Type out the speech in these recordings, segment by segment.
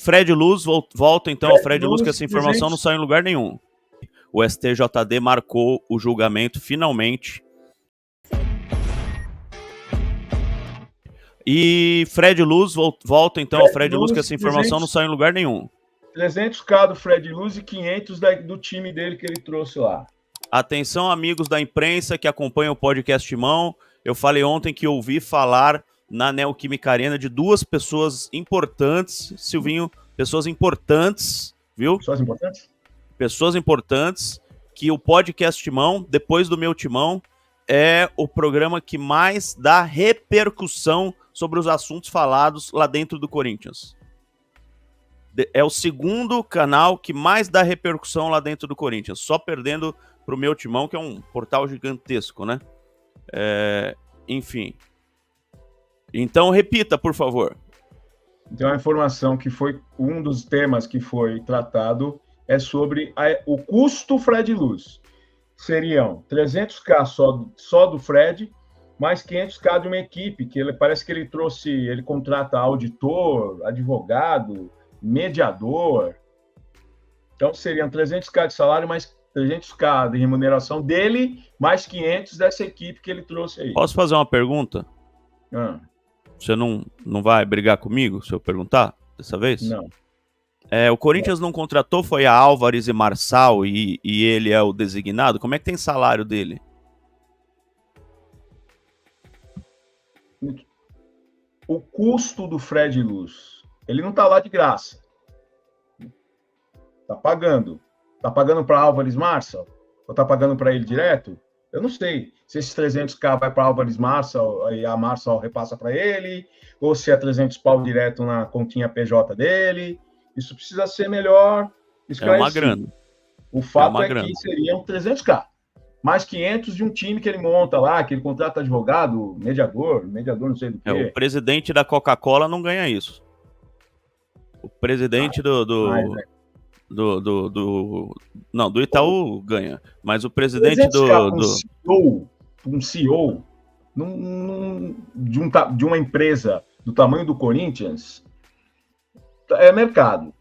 Fred Luz, volta então ao Fred Luz, Luz, que essa informação 300... não saiu em lugar nenhum. O STJD marcou o julgamento finalmente. E Fred Luz, volta então ao Fred Luz, que essa informação 300... não saiu em lugar nenhum. 300k do Fred Luz e 500 do time dele que ele trouxe lá. Atenção, amigos da imprensa que acompanham o podcast Timão. Eu falei ontem que ouvi falar na Neoquímica Arena de duas pessoas importantes, Silvinho, pessoas importantes, viu? Pessoas importantes? Pessoas importantes, que o podcast Timão, depois do meu Timão, é o programa que mais dá repercussão sobre os assuntos falados lá dentro do Corinthians. É o segundo canal que mais dá repercussão lá dentro do Corinthians, só perdendo pro meu Timão, que é um portal gigantesco, né? Enfim. Então, repita, por favor. Então, a informação que foi um dos temas que foi tratado é sobre o custo Fred Luz. Seriam 300k só do Fred, mais 500k de uma equipe, que parece que ele contrata auditor, advogado, mediador. Então, seriam 300k de salário, mais 300k de remuneração dele, mais 500 dessa equipe que ele trouxe aí. Posso fazer uma pergunta? Você não vai brigar comigo se eu perguntar dessa vez? Não. O Corinthians não contratou, foi a Álvares e Marçal e ele é o designado? Como é que tem salário dele? O custo do Fred Luz, ele não tá lá de graça. Tá pagando. Tá pagando para Álvares Marçal? Ou tá pagando para ele direto? Eu não sei se esses 300k vai para Álvares Marçal e a Marçal repassa para ele, ou se é 300 pau direto na continha PJ dele. Isso precisa ser melhor esclarecido. É uma grana. O fato que seriam 300k. Mais 500 de um time que ele monta lá, que ele contrata advogado, mediador não sei do quê. O presidente da Coca-Cola não ganha isso. O presidente do Itaú ganha. Mas o presidente um CEO de uma empresa do tamanho do Corinthians é mercado.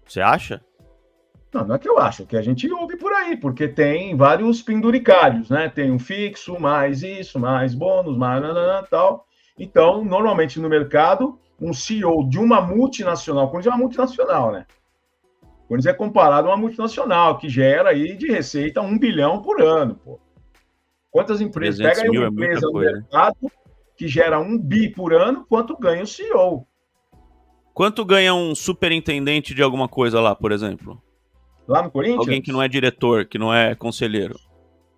Você acha? Não é que eu acho, é que a gente ouve por aí, porque tem vários penduricalhos, né? Tem um fixo, mais isso, mais bônus, mais tal. Então, normalmente no mercado, um CEO de uma multinacional, quando é uma multinacional, né? Quando é comparado a uma multinacional, que gera aí de receita 1 bilhão por ano, pô. Quantas empresas? Pega aí uma empresa no mercado que gera 1 bi por ano, quanto ganha o CEO? Quanto ganha um superintendente de alguma coisa lá, por exemplo? Lá no Corinthians? Alguém que não é diretor, que não é conselheiro.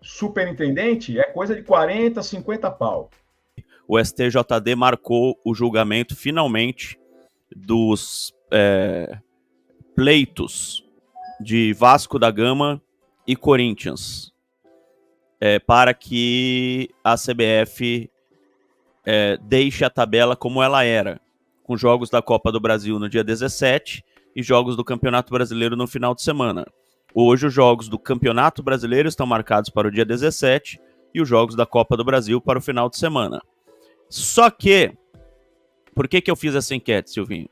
Superintendente é coisa de 40, 50 pau. O STJD marcou o julgamento, finalmente, dos pleitos de Vasco da Gama e Corinthians, para que a CBF deixe a tabela como ela era, com jogos da Copa do Brasil no dia 17 e jogos do Campeonato Brasileiro no final de semana. Hoje os jogos do Campeonato Brasileiro estão marcados para o dia 17 e os jogos da Copa do Brasil para o final de semana. Só que, por que eu fiz essa enquete, Silvinho?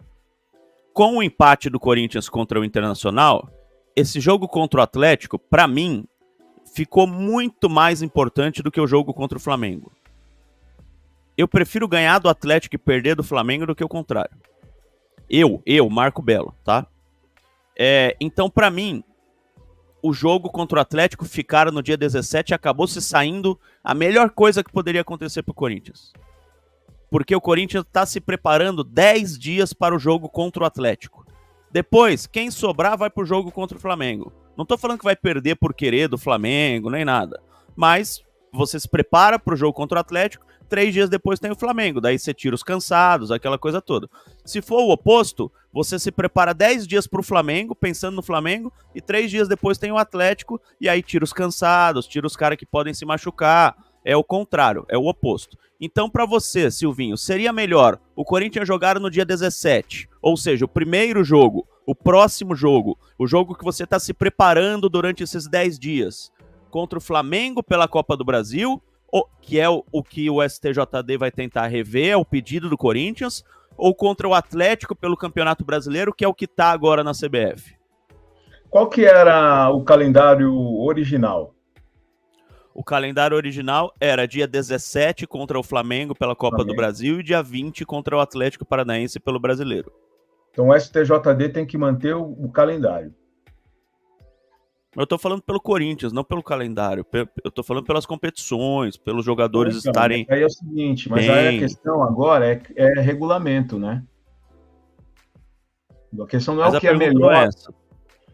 Com o empate do Corinthians contra o Internacional, esse jogo contra o Atlético, para mim, ficou muito mais importante do que o jogo contra o Flamengo. Eu prefiro ganhar do Atlético e perder do Flamengo do que o contrário. Eu, Marco Belo, tá? Então, para mim, o jogo contra o Atlético ficar no dia 17 acabou se saindo a melhor coisa que poderia acontecer pro Corinthians. Porque o Corinthians está se preparando 10 dias para o jogo contra o Atlético. Depois, quem sobrar vai pro jogo contra o Flamengo. Não tô falando que vai perder por querer do Flamengo, nem nada. Mas você se prepara pro jogo contra o Atlético, 3 dias depois tem o Flamengo. Daí você tira os cansados, aquela coisa toda. Se for o oposto, você se prepara 10 dias pro Flamengo, pensando no Flamengo, e 3 dias depois tem o Atlético, e aí tira os cansados, tira os caras que podem se machucar. É o contrário, é o oposto. Então, para você, Silvinho, seria melhor o Corinthians jogar no dia 17, ou seja, o primeiro jogo, o próximo jogo, o jogo que você está se preparando durante esses 10 dias, contra o Flamengo pela Copa do Brasil, que é o que o STJD vai tentar rever, é o pedido do Corinthians, ou contra o Atlético pelo Campeonato Brasileiro, que é o que está agora na CBF? Qual que era o calendário original? O calendário original era dia 17 contra o Flamengo pela Copa do Brasil e dia 20 contra o Atlético Paranaense pelo Brasileiro. Então o STJD tem que manter o calendário. Eu tô falando pelo Corinthians, não pelo calendário. Eu tô falando pelas competições, pelos jogadores então, estarem... Aí é o seguinte, mas aí a questão agora é regulamento, né? A questão não é mas o que é melhor. É essa.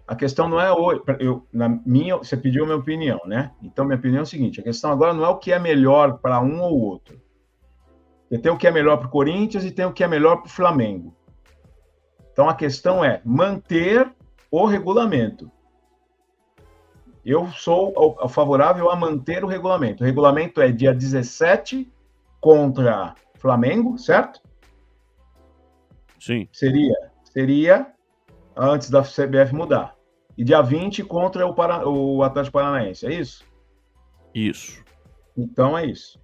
A questão não é você pediu a minha opinião, né? Então minha opinião é o seguinte: a questão agora não é o que é melhor para um ou outro. Tem o que é melhor para o Corinthians e tem o que é melhor para o Flamengo. Então a questão é manter o regulamento. Eu sou favorável a manter o regulamento. O regulamento é dia 17 contra Flamengo, certo? Sim. Seria antes da CBF mudar. E dia 20 contra o Atlético Paranaense, é isso? Isso. Então é isso.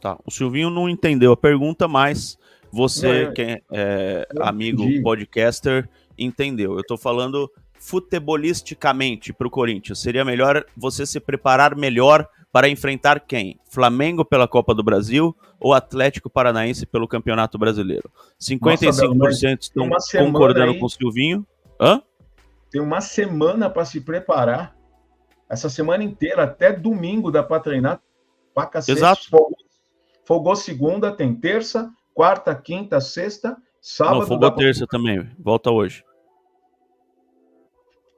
Tá. O Silvinho não entendeu a pergunta, mas você, que é amigo podcaster, entendeu. Eu tô falando futebolisticamente para o Corinthians. Seria melhor você se preparar melhor para enfrentar quem? Flamengo pela Copa do Brasil ou Atlético Paranaense pelo Campeonato Brasileiro? 55% estão concordando com o Silvinho. Hã? Tem uma semana para se preparar. Essa semana inteira, até domingo dá para treinar pra cacete. Exato. Folgou segunda, tem terça, quarta, quinta, sexta, sábado... Não, folgou terça também. Volta hoje.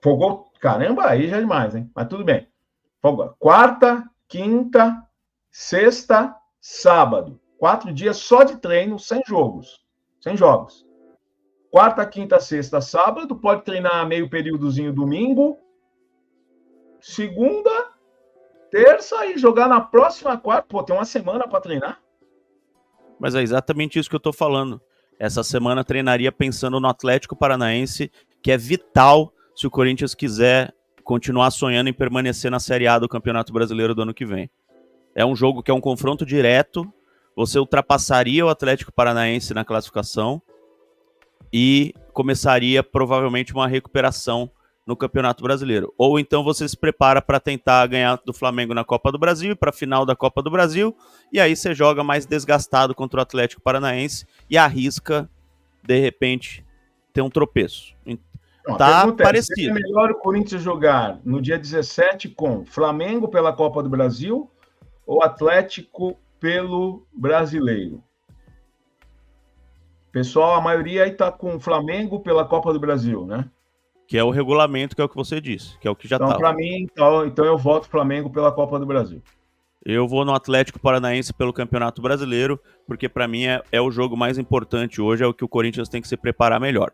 Folgou... Caramba, aí já é demais, hein? Mas tudo bem. Folgou quarta, quinta, sexta, sábado. 4 dias só de treino, sem jogos. Sem jogos. Quarta, quinta, sexta, sábado. Pode treinar meio períodozinho domingo. Segunda, terça e jogar na próxima quarta. Pô, tem uma semana para treinar. Mas é exatamente isso que eu tô falando. Essa semana treinaria pensando no Atlético Paranaense, que é vital se o Corinthians quiser continuar sonhando em permanecer na Série A do Campeonato Brasileiro do ano que vem. É um jogo que é um confronto direto, você ultrapassaria o Atlético Paranaense na classificação e começaria provavelmente uma recuperação no Campeonato Brasileiro. Ou então você se prepara para tentar ganhar do Flamengo na Copa do Brasil e para a final da Copa do Brasil, e aí você joga mais desgastado contra o Atlético Paranaense e arrisca, de repente, ter um tropeço. Não, tá parecido. É melhor o Corinthians jogar no dia 17 com Flamengo pela Copa do Brasil ou Atlético pelo Brasileiro? Pessoal, a maioria aí tá com Flamengo pela Copa do Brasil, né? Que é o regulamento, que é o que você disse, que é o que já tá. Então, para mim, então eu voto Flamengo pela Copa do Brasil. Eu vou no Atlético Paranaense pelo Campeonato Brasileiro, porque para mim é o jogo mais importante hoje, é o que o Corinthians tem que se preparar melhor.